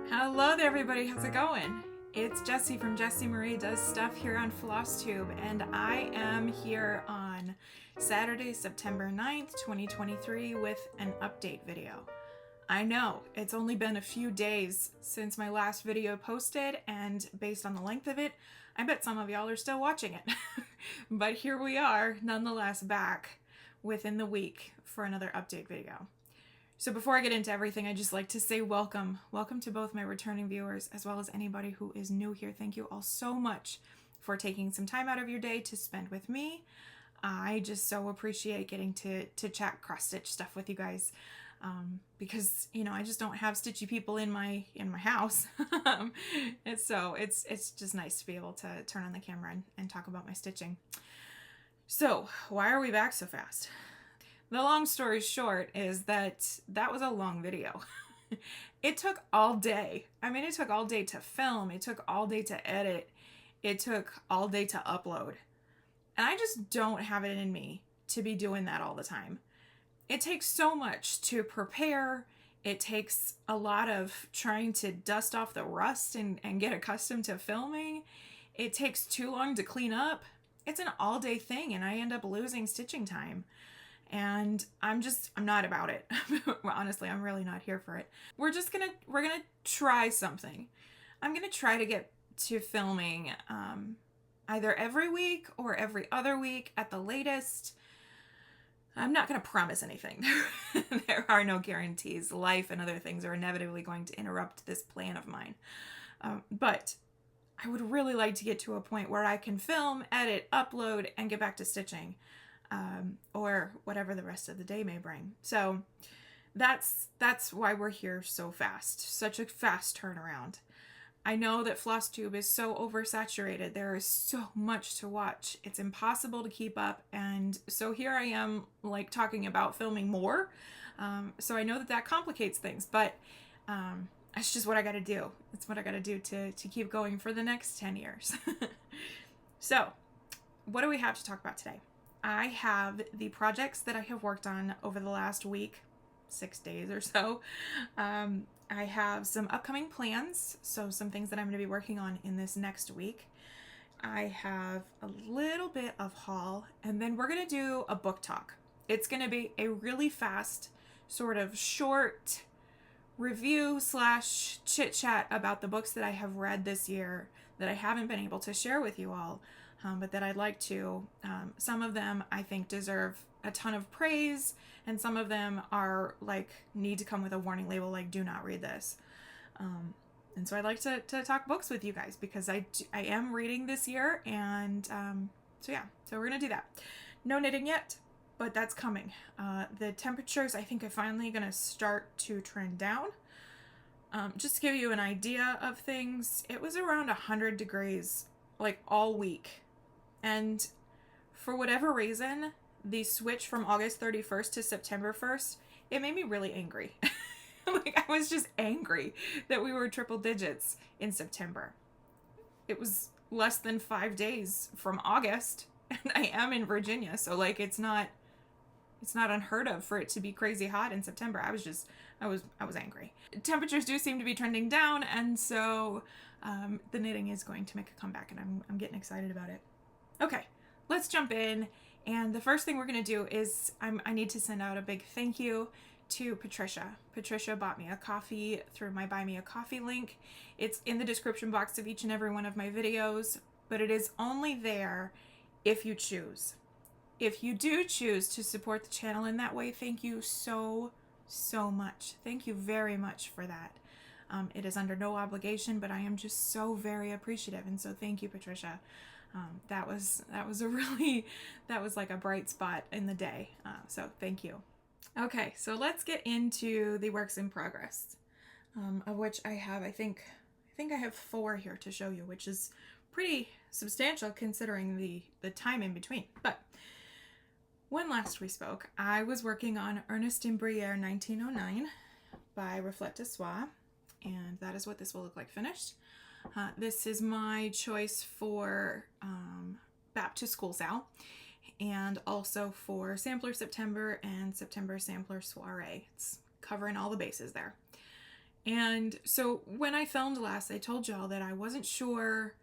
Hello there everybody, how's it going? It's Jessie from Jessie Marie Does Stuff here on FlossTube, and I am here on Saturday, September 9th, 2023 with an update video. I know, it's only been a few days since my last video posted, and based on the length of it, I bet some of y'all are still watching it. But here we are, nonetheless, back within the week for another update video. So before I get into everything, I'd just like to say welcome. Welcome to both my returning viewers as well as anybody who is new here. Thank you all so much for taking some time out of your day to spend with me. I just so appreciate getting to chat cross-stitch stuff with you guys. Because, you know, I just don't have stitchy people in my house. And so it's just nice to be able to turn on the camera and talk about my stitching. So why are we back so fast? The long story short is that was a long video. It took all day. I mean, it took all day to film. It took all day to edit. It took all day to upload. And I just don't have it in me to be doing that all the time. It takes so much to prepare. It takes a lot of trying to dust off the rust and get accustomed to filming. It takes too long to clean up. It's an all-day thing, and I end up losing stitching time. And I'm not about it. Honestly, I'm really not here for it. We're gonna try something. I'm gonna try to get to filming either every week or every other week at the latest. I'm not gonna promise anything. There are no guarantees. Life and other things are inevitably going to interrupt this plan of mine. But I would really like to get to a point where I can film, edit, upload, and get back to stitching. Or whatever the rest of the day may bring. So that's why we're here so fast. Such a fast turnaround. I know that FlossTube is so oversaturated. There is so much to watch. It's impossible to keep up. And so here I am, like, talking about filming more. So I know that complicates things, but that's just what I got to do. It's what I got to do to keep going for the next 10 years. So what do we have to talk about today? I have the projects that I have worked on over the last week, 6 days or so. I have some upcoming plans, so some things that I'm going to be working on in this next week. I have a little bit of haul, and then we're going to do a book talk. It's going to be a really fast, sort of short review / chit chat about the books that I have read this year that I haven't been able to share with you all. But that I'd like to. Some of them I think deserve a ton of praise, and some of them are like need to come with a warning label, like do not read this. And so I'd like to talk books with you guys because I am reading this year, and so we're gonna do that. No knitting yet, but that's coming. The temperatures I think are finally gonna start to trend down. Just to give you an idea of things, it was around 100 degrees like all week. And for whatever reason, the switch from August 31st to September 1st, it made me really angry. Like, I was just angry that we were triple digits in September. It was less than 5 days from August, and I am in Virginia, so like it's not unheard of for it to be crazy hot in September. I was angry. Temperatures do seem to be trending down, and so the knitting is going to make a comeback, and I'm getting excited about it. Okay, let's jump in. And the first thing we're going to do is I need to send out a big thank you to Patricia. Patricia bought me a coffee through my Buy Me a Coffee link. It's in the description box of each and every one of my videos, but it is only there if you choose. If you do choose to support the channel in that way, thank you so much. Thank you very much for that. It is under no obligation, but I am just so very appreciative, and so thank you, Patricia. That was like a bright spot in the day. So thank you. Okay, so let's get into the works in progress, of which I have, I think I have 4 here to show you, which is pretty substantial considering the time in between. But when last we spoke, I was working on Ernestine Briere 1909 by Reflet de Soie, and that is what this will look like finished. This is my choice for Back to School Sal, and also for Sampler September and September Sampler Soiree. It's covering all the bases there. And so when I filmed last, I told y'all that I wasn't sure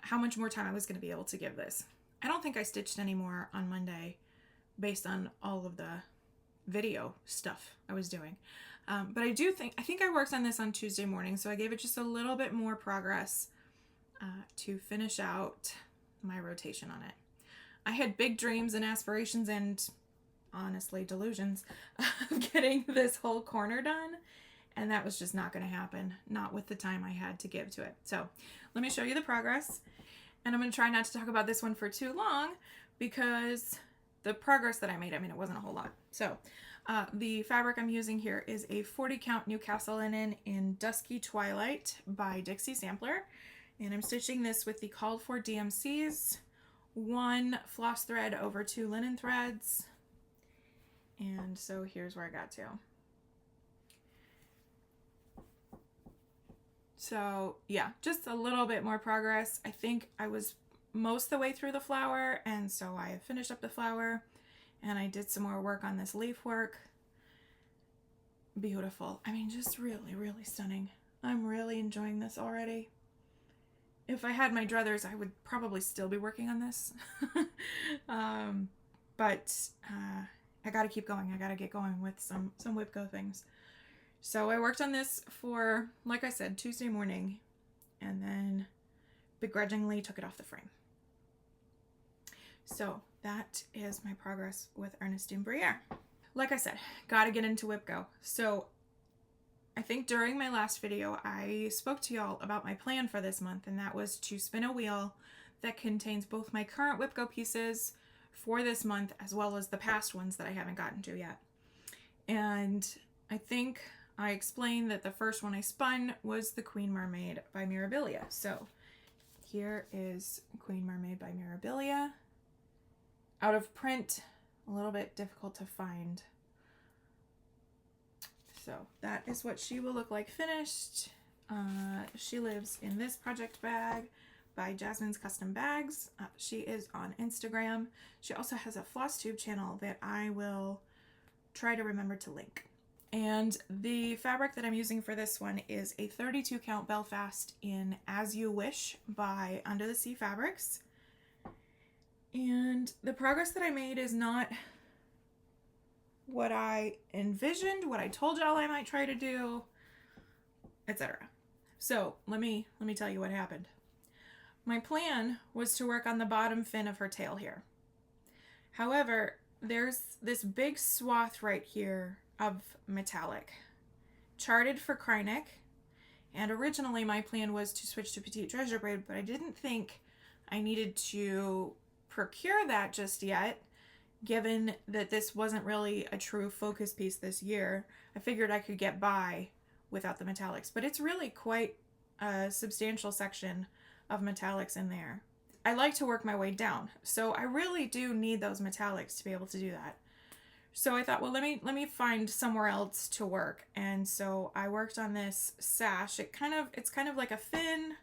how much more time I was going to be able to give this. I don't think I stitched anymore on Monday based on all of the video stuff I was doing. But I think I worked on this on Tuesday morning, so I gave it just a little bit more progress to finish out my rotation on it. I had big dreams and aspirations and honestly delusions of getting this whole corner done, and that was just not going to happen, not with the time I had to give to it. So let me show you the progress, and I'm going to try not to talk about this one for too long because the progress that I made, I mean, it wasn't a whole lot. So the fabric I'm using here is a 40 count Newcastle linen in Dusky Twilight by Dixie Sampler, and I'm stitching this with the called for DMCs, 1 floss thread over 2 linen threads. And so here's where I got to. So yeah, just a little bit more progress. I think I was most of the way through the flower, and so I finished up the flower and I did some more work on this leaf work. Beautiful. I mean, just really, really stunning. I'm really enjoying this already. If I had my druthers, I would probably still be working on this. But I gotta keep going. I gotta get going with some WIPGO things. So I worked on this for, like I said, Tuesday morning, and then begrudgingly took it off the frame. So that is my progress with Ernestine Briere. Like I said, gotta get into WIPGO. So I think during my last video, I spoke to y'all about my plan for this month, and that was to spin a wheel that contains both my current WIPGO pieces for this month as well as the past ones that I haven't gotten to yet. And I think I explained that the first one I spun was the Queen Mermaid by Mirabilia. So here is Queen Mermaid by Mirabilia. Out of print, a little bit difficult to find. So that is what she will look like finished. She lives in this project bag by Jasmine's Custom Bags. She is on Instagram. She also has a FlossTube channel that I will try to remember to link. And the fabric that I'm using for this one is a 32 count Belfast in As You Wish by Under the Sea Fabrics. And the progress that I made is not what I envisioned, what I told y'all I might try to do, etc. So let me tell you what happened. My plan was to work on the bottom fin of her tail here. However, there's this big swath right here of metallic, charted for Krynic, and originally my plan was to switch to Petite Treasure Braid, but I didn't think I needed to procure that just yet, given that this wasn't really a true focus piece this year. I figured I could get by without the metallics, but it's really quite a substantial section of metallics in there. I like to work my way down, so I really do need those metallics to be able to do that. So I thought, well, let me find somewhere else to work, and so I worked on this sash. It's kind of like a fin,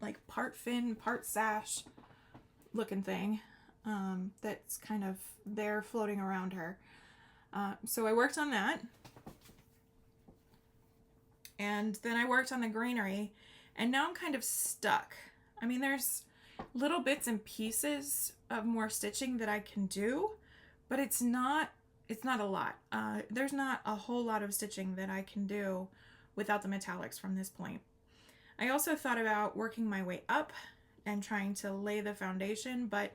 like part fin, part sash looking thing. That's kind of there floating around her. So I worked on that. And then I worked on the greenery, and now I'm kind of stuck. I mean, there's little bits and pieces of more stitching that I can do, but it's not a lot. There's not a whole lot of stitching that I can do without the metallics from this point. I also thought about working my way up and trying to lay the foundation, but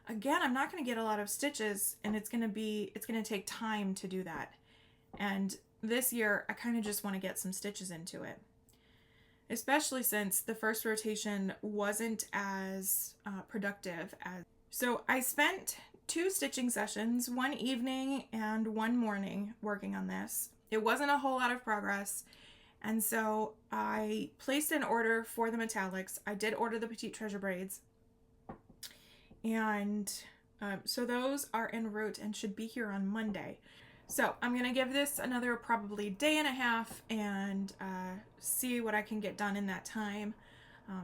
again, I'm not going to get a lot of stitches, and it's going to take time to do that. And this year, I kind of just want to get some stitches into it, especially since the first rotation wasn't as productive as. So I spent 2 stitching sessions, one evening and one morning, working on this. It wasn't a whole lot of progress, and so I placed an order for the metallics. I did order the Petite Treasure Braids, and so those are en route and should be here on Monday. So I'm going to give this another probably day and a half and see what I can get done in that time.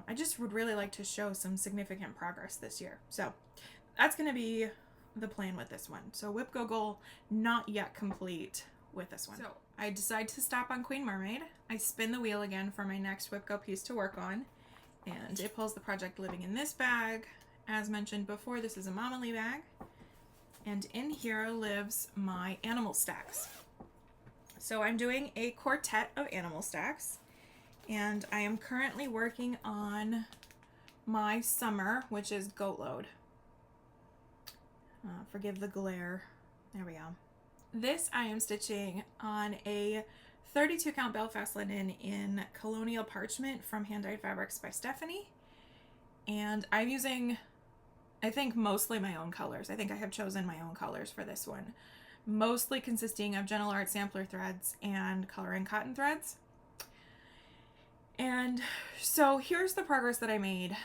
I just would really like to show some significant progress this year. So that's going to be the plan with this one. So WIPGO goal not yet complete with this one. So I decide to stop on Queen Mermaid. I spin the wheel again for my next Whip Go piece to work on, and it pulls the project living in this bag. As mentioned before, this is a Mama Lee bag, and in here lives my animal stacks. So I'm doing a quartet of animal stacks, and I am currently working on my summer, which is goat load. Forgive the glare. There we go. This I am stitching on a 32 count Belfast linen in Colonial Parchment from Hand Dyed Fabrics by Stephanie. And I'm using, I think, mostly my own colors. I think I have chosen my own colors for this one. Mostly consisting of Gentle Art sampler threads and coloring cotton threads. And so here's the progress that I made.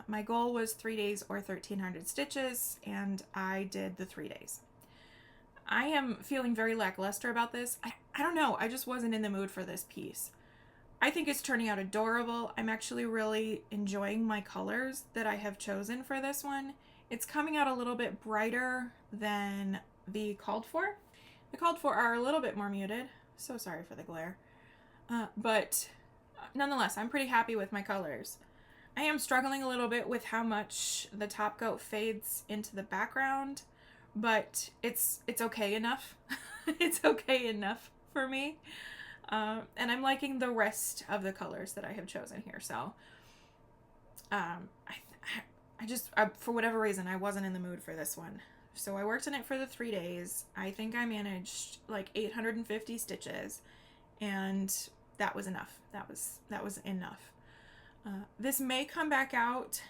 My goal was 3 days or 1,300 stitches, and I did the 3 days. I am feeling very lackluster about this. I don't know, I just wasn't in the mood for this piece. I think it's turning out adorable. I'm actually really enjoying my colors that I have chosen for this one. It's coming out a little bit brighter than the called for. The called for are a little bit more muted. So sorry for the glare. But nonetheless, I'm pretty happy with my colors. I am struggling a little bit with how much the top coat fades into the background, but it's okay enough. It's okay enough for me. And I'm liking the rest of the colors that I have chosen here. So I just, for whatever reason, I wasn't in the mood for this one. So I worked on it for the 3 days. I think I managed like 850 stitches, and that was enough. That was enough. This may come back out.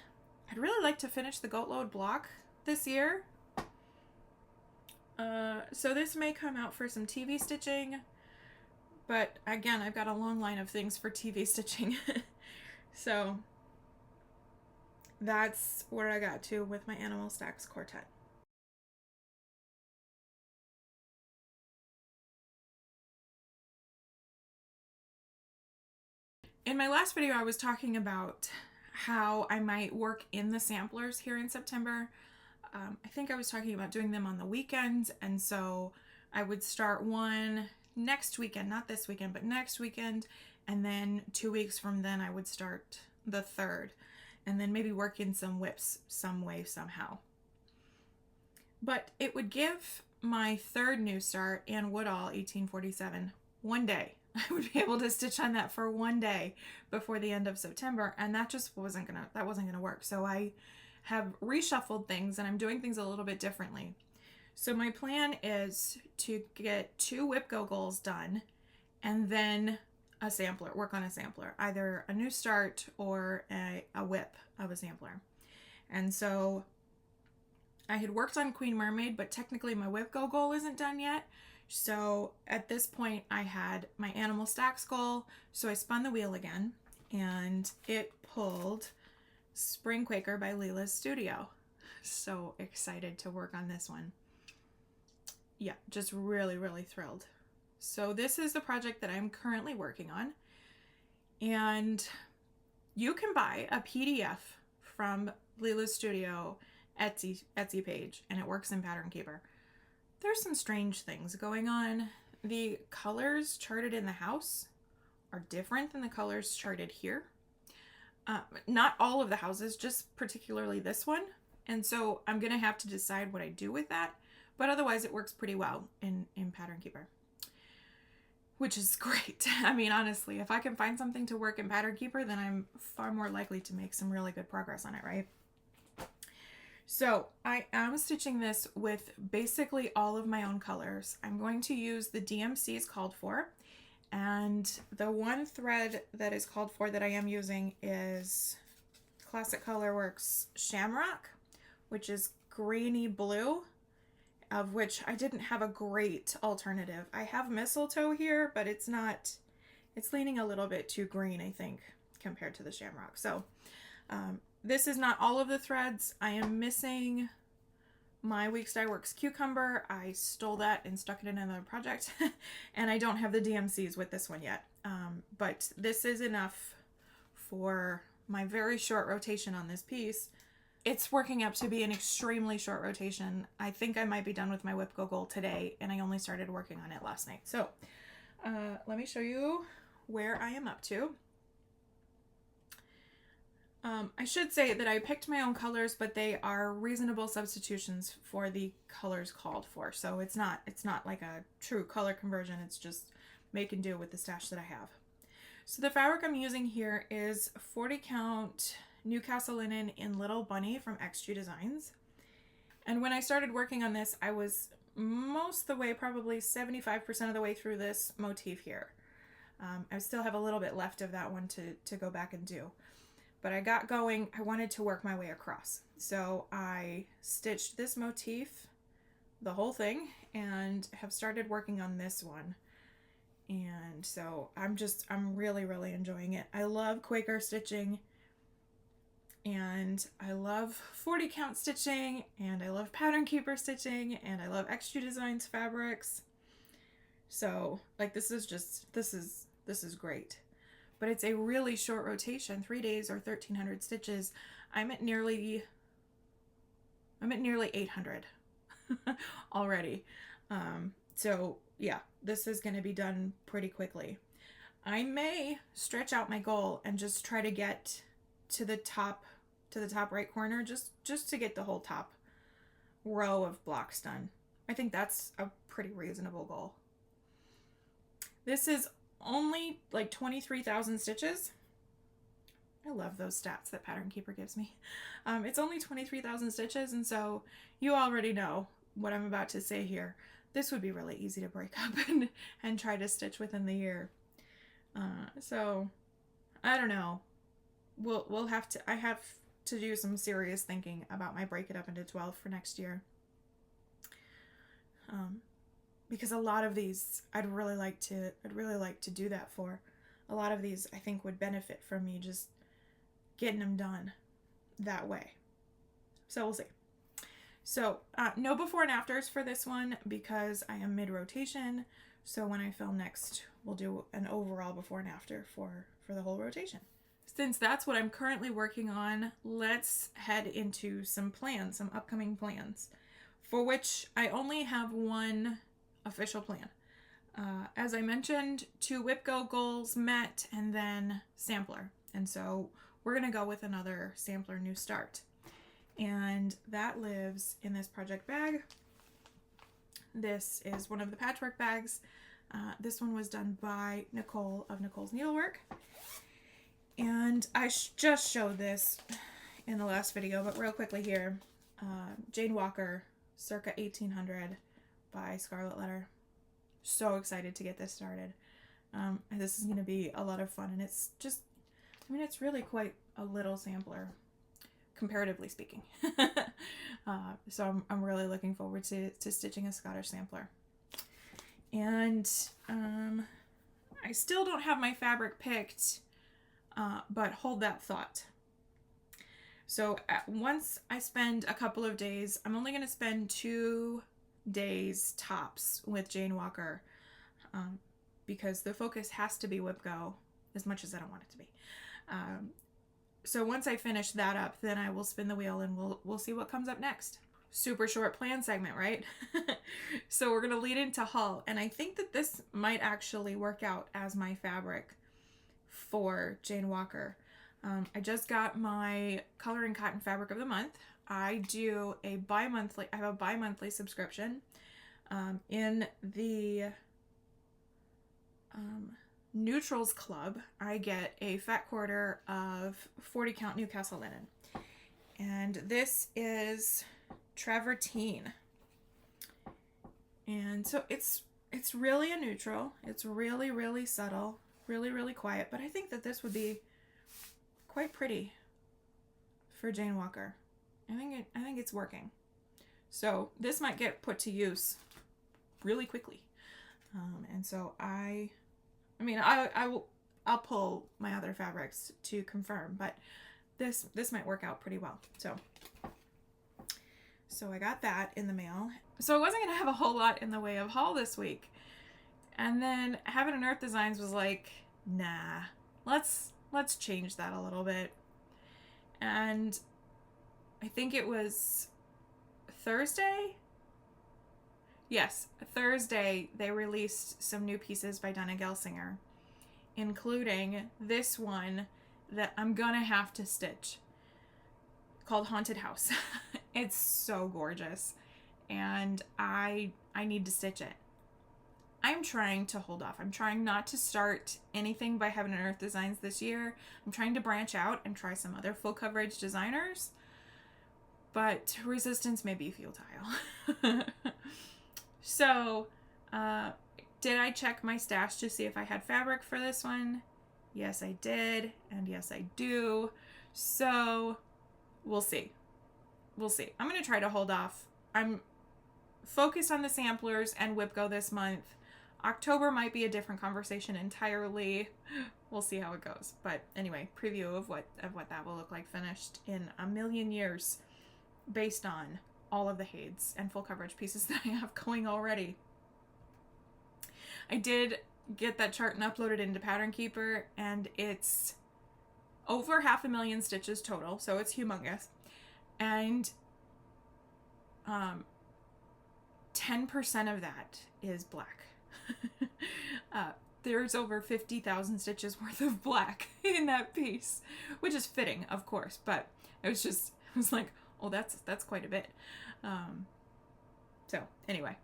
I'd really like to finish the goat load block this year. So this may come out for some TV stitching, but again, I've got a long line of things for TV stitching. So that's where I got to with my Animal Stacks Quartet. In my last video, I was talking about how I might work in the samplers here in September. I think I was talking about doing them on the weekends, and so I would start one next weekend, not this weekend, but next weekend, and then 2 weeks from then I would start the third, and then maybe work in some whips some way, somehow. But it would give my third new start and Woodall 1847 one day. I would be able to stitch on that for one day before the end of September, and that just wasn't gonna work. So I have reshuffled things, and I'm doing things a little bit differently. So my plan is to get 2 Whip Go goals done, and then a sampler, work on a sampler, either a new start or a whip of a sampler. And so I had worked on Queen Mermaid, but technically my Whip Go goal isn't done yet. So at this point I had my Animal Stacks goal, so I spun the wheel again, and it pulled Spring Quaker by Leela's Studio. So excited to work on this one. Yeah, just really, really thrilled. So this is the project that I'm currently working on, and you can buy a PDF from Leela's Studio Etsy page, and it works in Pattern Keeper. There's some strange things going on. The colors charted in the house are different than the colors charted here. Not all of the houses, just particularly this one. And so I'm gonna have to decide what I do with that, but otherwise it works pretty well in Pattern Keeper, which is great. I mean, honestly, if I can find something to work in Pattern Keeper, then I'm far more likely to make some really good progress on it, right? So I am stitching this with basically all of my own colors. I'm going to use the DMCs called for, and the one thread that is called for that I am using is Classic Colorworks Shamrock, which is grainy blue, of which I didn't have a great alternative. I have Mistletoe here, but it's leaning a little bit too green, I think, compared to the Shamrock. So this is not all of the threads. I am missing my Weeks Dye Works Cucumber. I stole that and stuck it in another project, and I don't have the DMCs with this one yet. But this is enough for my very short rotation on this piece. It's working up to be an extremely short rotation. I think I might be done with my Whip Go goal today, and I only started working on it last night. So let me show you where I am up to. I should say that I picked my own colors, but they are reasonable substitutions for the colors called for. So it's not like a true color conversion. It's just make and do with the stash that I have. So the fabric I'm using here is 40 count Newcastle linen in Little Bunny from XG Designs. And when I started working on this, I was most of the way, probably 75% of the way through this motif here. I still have a little bit left of that one to go back and do. But I got going, I wanted to work my way across. So I stitched this motif, the whole thing, and have started working on this one. And so I'm really, really enjoying it. I love Quaker stitching, and I love 40 count stitching, and I love Pattern Keeper stitching, and I love XG Designs fabrics. So like this is great. But it's a really short rotation, 3 days or 1,300 stitches. I'm at nearly 800 already. So yeah, this is going to be done pretty quickly. I may stretch out my goal and just try to get to the top right corner, just to get the whole top row of blocks done. I think that's a pretty reasonable goal. This is only like 23,000 stitches. I love those stats that Pattern Keeper gives me. It's only 23,000 stitches, and so you already know what I'm about to say here. This would be really easy to break up and try to stitch within the year. So I don't know. We'll have to. I have to do some serious thinking about my break it up into 12 for next year. Because a lot of these I'd really like to do that for. A lot of these I think would benefit from me just getting them done that way. So we'll see. So no before and afters for this one because I am mid-rotation. So when I film next, we'll do an overall before and after for the whole rotation. Since that's what I'm currently working on, let's head into some plans, some upcoming plans, for which I only have one official plan. As I mentioned, 2 Whip Go goals met and then sampler. And so we're going to go with another sampler new start. And that lives in this project bag. This is one of the patchwork bags. This one was done by Nicole of Nicole's Needlework. And I just showed this in the last video, but real quickly here. Jane Walker, circa 1800 by Scarlet Letter. So excited to get this started. And this is going to be a lot of fun. And it's just, I mean, it's really quite a little sampler, comparatively speaking. So I'm really looking forward to stitching a Scottish sampler. And I still don't have my fabric picked, but hold that thought. So once I spend a couple of days, I'm only going to spend 2 days tops with Jane Walker, because the focus has to be Whip Go, as much as I don't want it to be. So once I finish that up, then I will spin the wheel and we'll see what comes up next. Super short plan segment, right? So we're gonna lead into haul, and I think that this might actually work out as my fabric for Jane Walker. I just got my Color and Cotton Fabric of the Month. I do a bi-monthly, I have a bi-monthly subscription. In the Neutrals Club, I get a fat quarter of 40 count Newcastle linen. And this is travertine. And so it's really a neutral. It's really, really subtle, really, really quiet. But I think that this would be quite pretty for Jane Walker. I think it's working. So this might get put to use really quickly. And so I'll pull my other fabrics to confirm, but this might work out pretty well. So I got that in the mail. So I wasn't gonna have a whole lot in the way of haul this week. And then Heaven and Earth Designs was like, nah, let's change that a little bit. And I think it was Thursday. Yes, Thursday they released some new pieces by Donna Gelsinger, including this one that I'm gonna have to stitch called Haunted House. It's so gorgeous, and I need to stitch it. I'm trying to hold off. I'm trying not to start anything by Heaven and Earth Designs this year. I'm trying to branch out and try some other full coverage designers, but resistance may be futile. So, did I check my stash to see if I had fabric for this one? Yes, I did, and yes, I do. So, we'll see. We'll see. I'm going to try to hold off. I'm focused on the samplers and WIPGO this month. October might be a different conversation entirely. We'll see how it goes. But anyway, preview of what that will look like finished in a million years based on all of the Hades and full coverage pieces that I have going already. I did get that chart and uploaded into Pattern Keeper, and it's over 500,000 stitches total, so it's humongous. And 10% of that is black. There's over 50,000 stitches worth of black in that piece, which is fitting, of course, but it was like, oh, that's quite a bit. So anyway,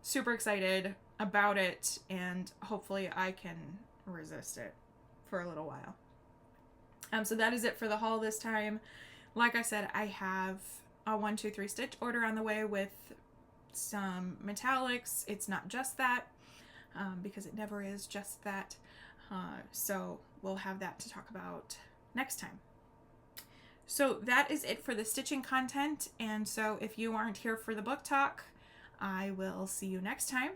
super excited about it, and hopefully I can resist it for a little while. So that is it for the haul this time. Like I said, I have a 1, 2, 3 stitch order on the way with some metallics. It's not just that, because it never is just that. So we'll have that to talk about next time. So that is it for the stitching content, and so if you aren't here for the book talk, I will see you next time.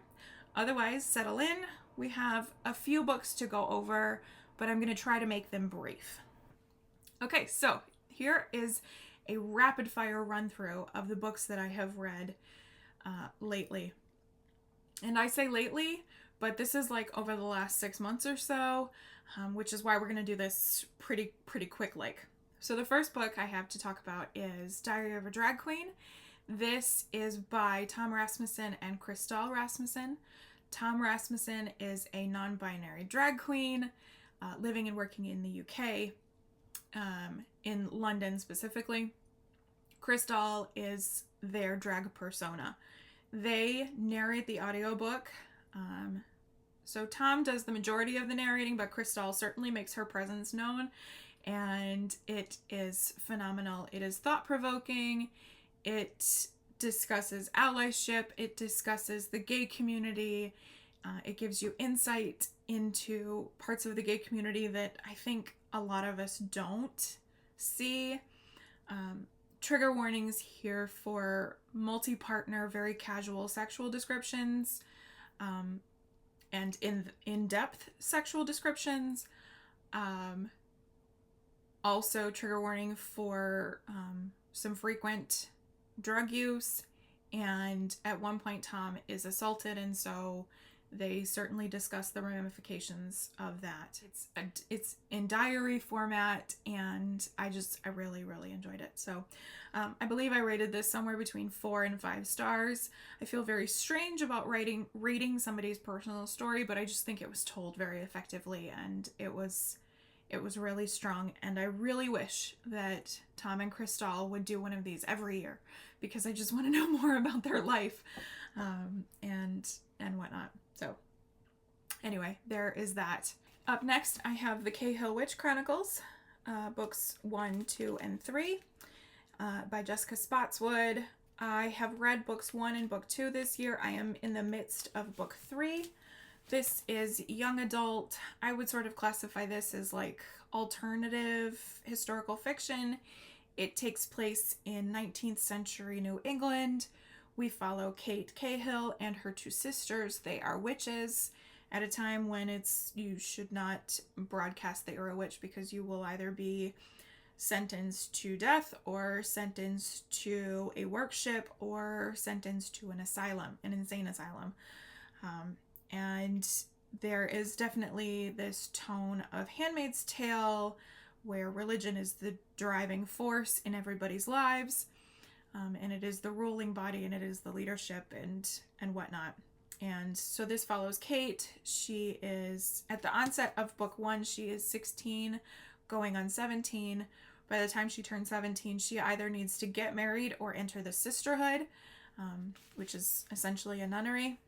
Otherwise, settle in. We have a few books to go over, but I'm going to try to make them brief. Okay, so here is a rapid fire run through of the books that I have read lately. And I say lately, but this is like over the last 6 months or so, which is why we're going to do this pretty quick like. So the first book I have to talk about is Diary of a Drag Queen. This is by Tom Rasmussen and Crystal Rasmussen. Tom Rasmussen is a non-binary drag queen living and working in the UK, in London specifically. Crystal is their drag persona. They narrate the audiobook. So Tom does the majority of the narrating, but Crystal certainly makes her presence known, and it is phenomenal. It is thought-provoking. It discusses allyship. It discusses the gay community. It gives you insight into parts of the gay community that I think a lot of us don't see. Trigger warnings here for multi-partner, very casual sexual descriptions, and in-depth sexual descriptions. Also trigger warning for some frequent drug use, and at one point Tom is assaulted, and so they certainly discuss the ramifications of that. It's in diary format, and I really enjoyed it. So I believe I rated this somewhere between 4 and 5 stars. I feel very strange about reading somebody's personal story, but I just think it was told very effectively, and it was really strong, and I really wish that Tom and Crystal would do one of these every year, because I just want to know more about their life and whatnot. So anyway, there is that. Up next, I have the Cahill Witch Chronicles, books 1, 2, and 3 by Jessica Spotswood. I have read books 1 and book 2 this year. I am in the midst of book 3. This is young adult. I would sort of classify this as like alternative historical fiction. It takes place in 19th century New England. We follow Kate Cahill and her 2 sisters. They are witches at a time when you should not broadcast that you're a witch, because you will either be sentenced to death or sentenced to a workship or sentenced to an insane asylum. And there is definitely this tone of Handmaid's Tale, where religion is the driving force in everybody's lives. and it is the ruling body, and it is the leadership and whatnot. And so this follows Kate. She is, at the onset of book 1, she is 16 going on 17. By the time she turns 17, she either needs to get married or enter the sisterhood, which is essentially a nunnery.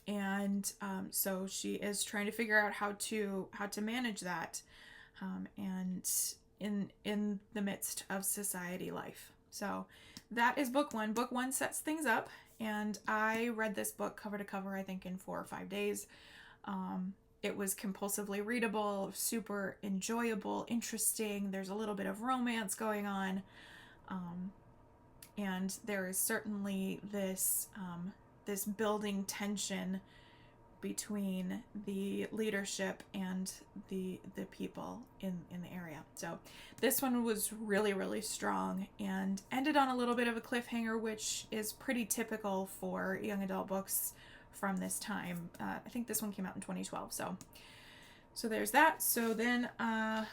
And so she is trying to figure out how to manage that, and in the midst of society life. So that is book 1. Book 1 sets things up, and I read this book cover to cover, I think, in 4 or 5 days. It was compulsively readable, super enjoyable, interesting. There's a little bit of romance going on, and there is certainly this this building tension between the leadership and the people in the area. So this one was really, really strong and ended on a little bit of a cliffhanger, which is pretty typical for young adult books from this time. I think this one came out in 2012. So there's that. So then a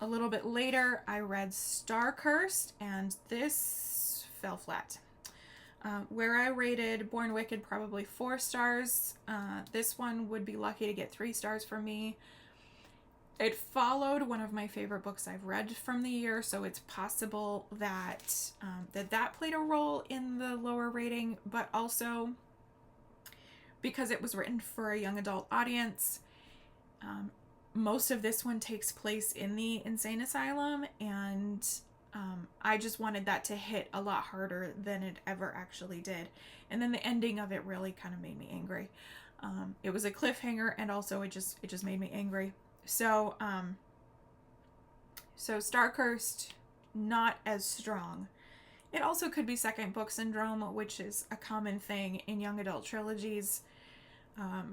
little bit later, I read Star Cursed, and this fell flat. Where I rated Born Wicked probably 4 stars, this one would be lucky to get 3 stars from me. It followed one of my favorite books I've read from the year, so it's possible that that played a role in the lower rating, but also because it was written for a young adult audience. Most of this one takes place in the insane asylum, and I just wanted that to hit a lot harder than it ever actually did. And then the ending of it really kind of made me angry. It was a cliffhanger, and also it just made me angry. So Star Cursed, not as strong. It also could be second book syndrome, which is a common thing in young adult trilogies.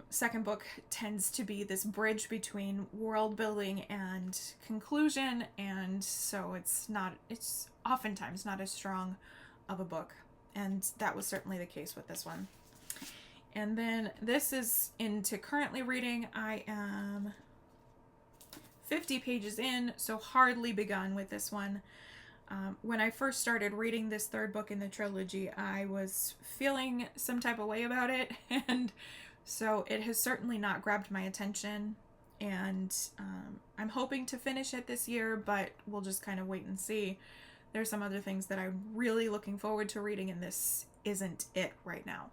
Second book tends to be this bridge between world building and conclusion, and so it's oftentimes not as strong of a book, and that was certainly the case with this one. And then this is into currently reading. I am 50 pages in, so hardly begun with this one. When I first started reading this third book in the trilogy, I was feeling some type of way about it, and so it has certainly not grabbed my attention, and I'm hoping to finish it this year, but we'll just kind of wait and see. There's some other things that I'm really looking forward to reading, and this isn't it right now.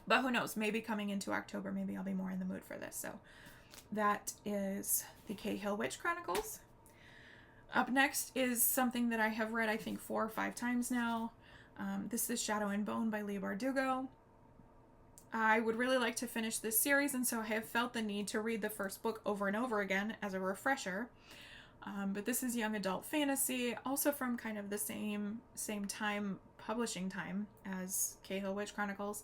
But who knows, maybe coming into October, maybe I'll be more in the mood for this. So that is the Cahill Witch Chronicles. Up next is something that I have read, I think, 4 or 5 times now. This is Shadow and Bone by Leigh Bardugo. I would really like to finish this series, and so I have felt the need to read the first book over and over again as a refresher. But this is young adult fantasy, also from kind of the same time, publishing time as Cahill Witch Chronicles.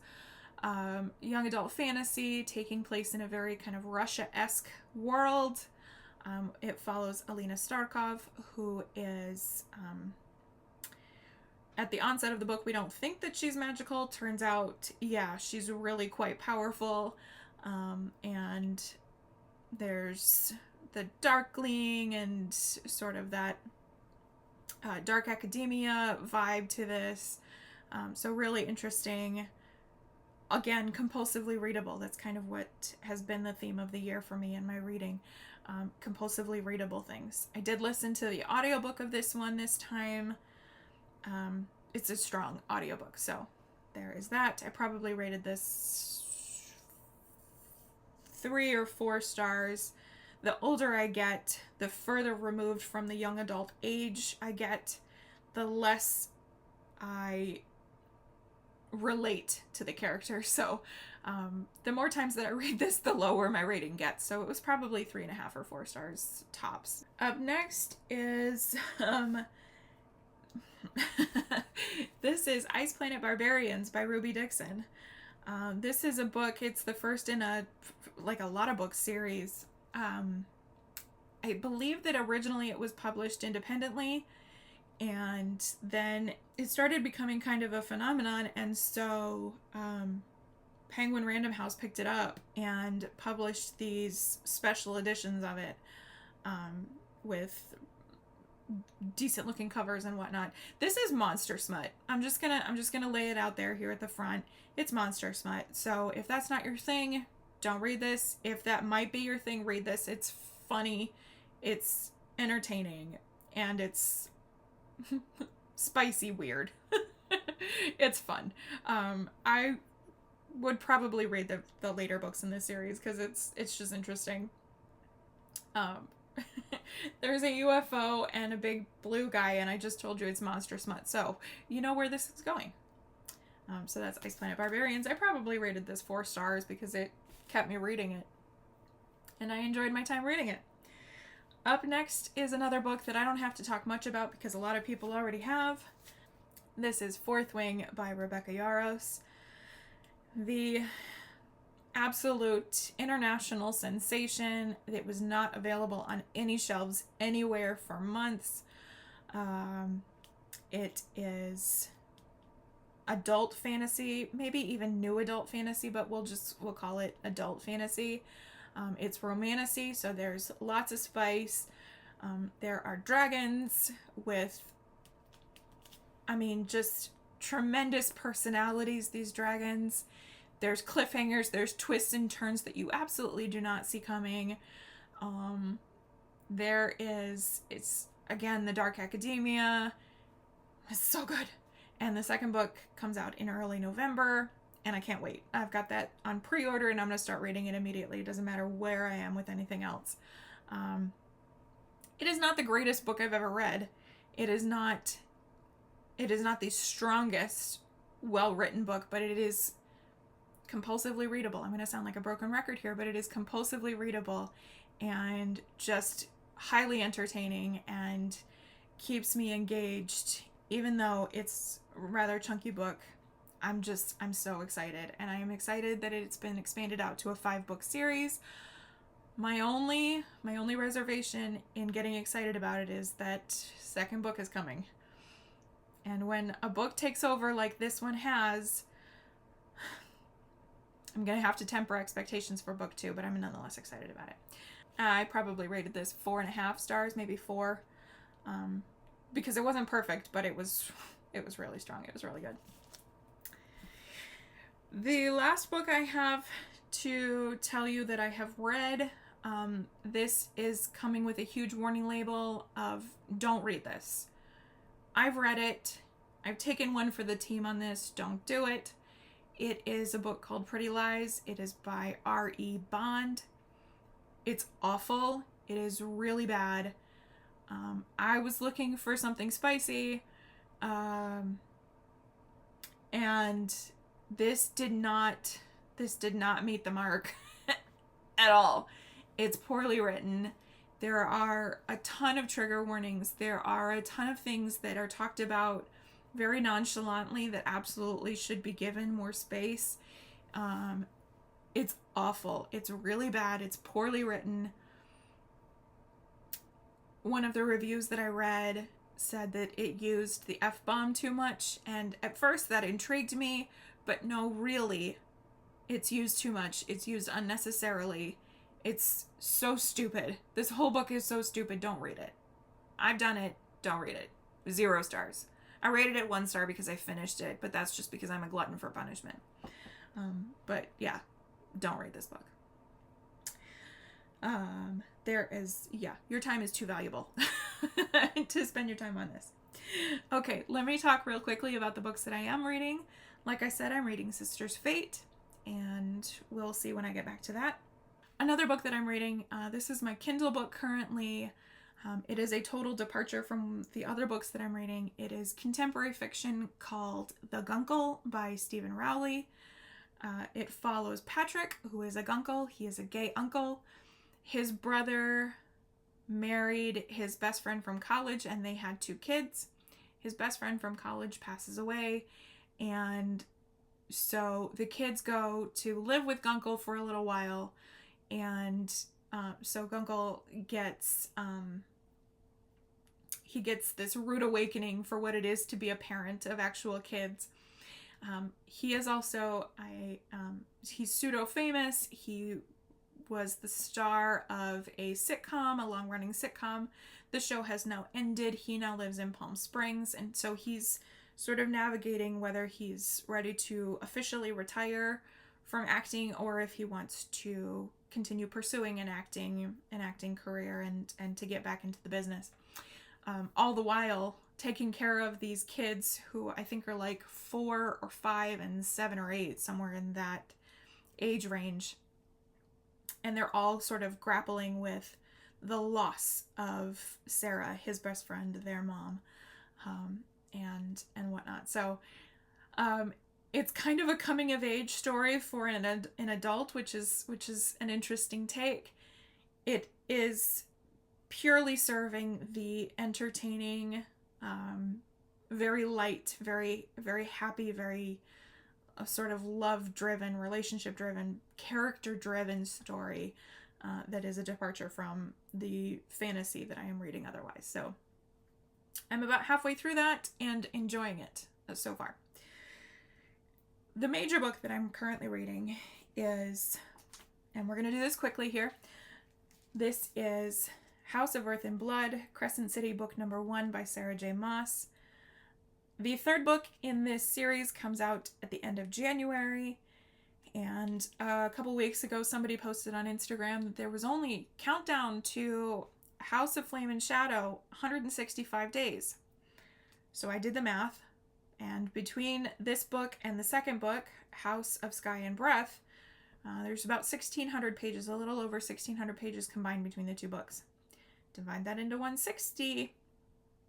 Young adult fantasy taking place in a very kind of Russia-esque world. It follows Alina Starkov, who is... at the onset of the book, we don't think that she's magical. Turns out, yeah, she's really quite powerful. And there's the Darkling and sort of that dark academia vibe to this. So really interesting. Again, compulsively readable. That's kind of what has been the theme of the year for me in my reading. Compulsively readable things. I did listen to the audiobook of this one this time. It's a strong audiobook, so there is that. I probably rated this 3 or 4 stars. The older I get, the further removed from the young adult age I get, the less I relate to the character. So the more times that I read this, the lower my rating gets. So it was probably 3.5 or 4 stars tops. Up next is this is Ice Planet Barbarians by Ruby Dixon. This is a book, it's the first in a lot of book series. I believe that originally it was published independently, and then it started becoming kind of a phenomenon, and so Penguin Random House picked it up and published these special editions of it with decent looking covers and whatnot. This is monster smut. I'm just gonna lay it out there here at the front. It's monster smut. So if that's not your thing, don't read this. If that might be your thing, read this. It's funny, it's entertaining, and it's spicy weird. It's fun. I would probably read the later books in this series because it's just interesting. There's a UFO and a big blue guy, and I just told you it's monster smut, so you know where this is going. So that's Ice Planet Barbarians. I probably rated this 4 stars because it kept me reading it, and I enjoyed my time reading it. Up next is another book that I don't have to talk much about because a lot of people already have. This is Fourth Wing by Rebecca Yarros. The absolute international sensation. It was not available on any shelves anywhere for months. It is adult fantasy, maybe even new adult fantasy, but we'll call it adult fantasy. It's romantasy, so there's lots of spice. There are dragons with, just tremendous personalities, these dragons. There's cliffhangers, there's twists and turns that you absolutely do not see coming. It's again, the Dark Academia. It's so good. And the second book comes out in early November, and I can't wait. I've got that on pre-order, and I'm going to start reading it immediately. It doesn't matter where I am with anything else. It is not the greatest book I've ever read. It is not the strongest, well-written book, but it is compulsively readable. I'm going to sound like a broken record here, but it is compulsively readable and just highly entertaining and keeps me engaged, even though it's a rather chunky book. I'm so excited, and I am excited that it's been expanded out to a 5-book series. My only reservation in getting excited about it is that second book is coming. And when a book takes over like this one has, I'm going to have to temper expectations for book 2, but I'm nonetheless excited about it. I probably rated this 4.5 stars, maybe 4, because it wasn't perfect, but it was really strong. It was really good. The last book I have to tell you that I have read, this is coming with a huge warning label of don't read this. I've read it. I've taken one for the team on this. Don't do it. It is a book called Pretty Lies. It is by R.E. Bond. It's awful. It is really bad. I was looking for something spicy, and this did not meet the mark at all. It's poorly written. There are a ton of trigger warnings. There are a ton of things that are talked about very nonchalantly that absolutely should be given more space. It's awful. It's really bad. It's poorly written. One of the reviews that I read said that it used the F-bomb too much, and at first that intrigued me, but no, really, it's used too much. It's used unnecessarily. It's so stupid. This whole book is so stupid. Don't read it. I've done it. Don't read it. 0 stars. I rated it 1 star because I finished it, but that's just because I'm a glutton for punishment. But yeah, don't read this book. Your time is too valuable to spend your time on this. Okay, let me talk real quickly about the books that I am reading. Like I said, I'm reading Sister's Fate, and we'll see when I get back to that. Another book that I'm reading, this is my Kindle book currently. It is a total departure from the other books that I'm reading. It is contemporary fiction called The Guncle by Stephen Rowley. It follows Patrick, who is a guncle. He is a gay uncle. His brother married his best friend from college, and they had 2 kids. His best friend from college passes away, and so the kids go to live with Guncle for a little while, and so Guncle gets he gets this rude awakening for what it is to be a parent of actual kids. He is also he's pseudo famous. He was the star of a sitcom, a long-running sitcom the show has now ended. He now lives in Palm Springs, and so he's sort of navigating whether he's ready to officially retire from acting or if he wants to continue pursuing an acting career and to get back into the business. All the while taking care of these kids who I think are like 4 or 5 and 7 or 8, somewhere in that age range. And they're all sort of grappling with the loss of Sarah, his best friend, their mom, and whatnot. So it's kind of a coming of age story for an adult, which is an interesting take. It is purely serving the entertaining, very light, very, very happy, very sort of love-driven, relationship-driven, character-driven story that is a departure from the fantasy that I am reading otherwise. So I'm about halfway through that and enjoying it so far. The major book that I'm currently reading is, and we're going to do this quickly here, this is House of Earth and Blood, Crescent City, book number 1 by Sarah J. Maas. The third book in this series comes out at the end of January, and a couple weeks ago somebody posted on Instagram that there was only, countdown to House of Flame and Shadow, 165 days. So I did the math, and between this book and the second book, House of Sky and Breath, there's about 1,600 pages, a little over 1,600 pages combined between the two books. Divide that into 160,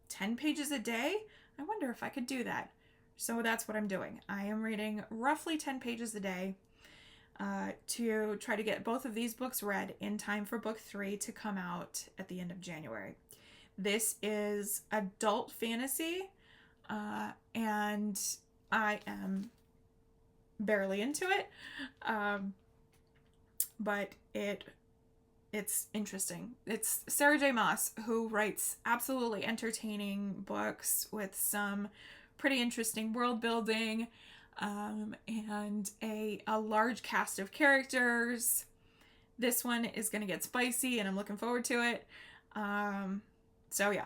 10 pages a day? I wonder if I could do that. So that's what I'm doing. I am reading roughly 10 pages a day to try to get both of these books read in time for book 3 to come out at the end of January. This is adult fantasy, and I am barely into it, but it's interesting. It's Sarah J. Maas, who writes absolutely entertaining books with some pretty interesting world building, and a large cast of characters. This one is going to get spicy, and I'm looking forward to it. So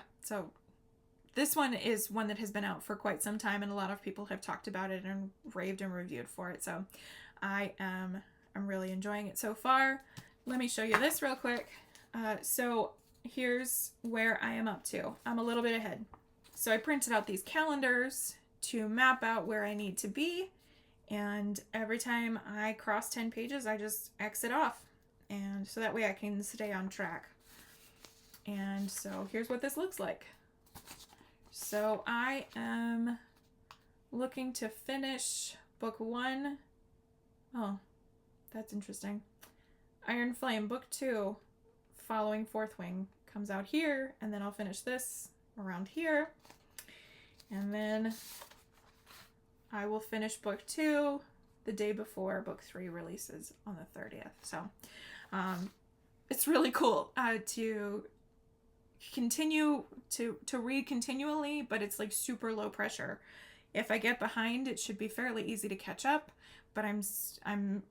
this one is one that has been out for quite some time, and a lot of people have talked about it and raved and reviewed for it. So I'm really enjoying it so far. Let me show you this real quick. So here's where I am up to. I'm a little bit ahead. So I printed out these calendars to map out where I need to be, and every time I cross 10 pages, I just X it off, and so that way I can stay on track. And so here's what this looks like. So I am looking to finish book 1. Oh, that's interesting. Iron Flame, book 2, following Fourth Wing, comes out here, and then I'll finish this around here. And then I will finish book 2 the day before book 3 releases on the 30th. So it's really cool to continue to read continually, but it's like super low pressure. If I get behind, it should be fairly easy to catch up, but I'm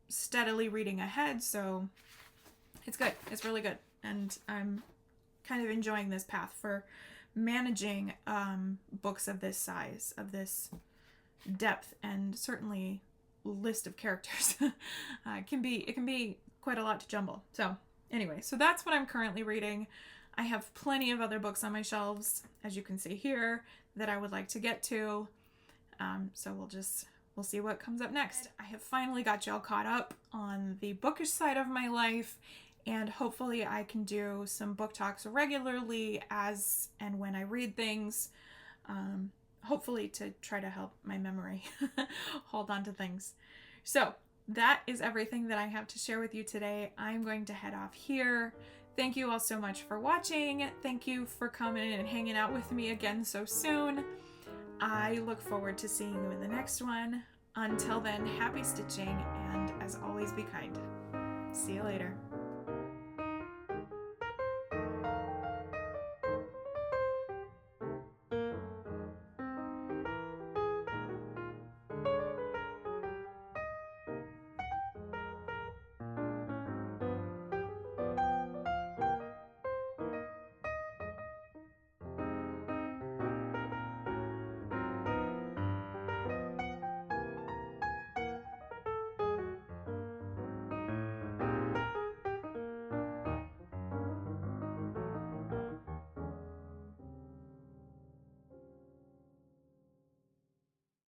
steadily reading ahead, so it's good. It's really good, and I'm kind of enjoying this path for managing books of this size, of this depth, and certainly list of characters. It can be quite a lot to jumble. So anyway, so that's what I'm currently reading. I have plenty of other books on my shelves, as you can see here, that I would like to get to. So we'll see what comes up next. I have finally got y'all caught up on the bookish side of my life, and hopefully I can do some book talks regularly as and when I read things, hopefully to try to help my memory hold on to things. So that is everything that I have to share with you today. I'm going to head off here. Thank you all so much for watching. Thank you for coming and hanging out with me again so soon. I look forward to seeing you in the next one. Until then, happy stitching, and as always, be kind. See you later.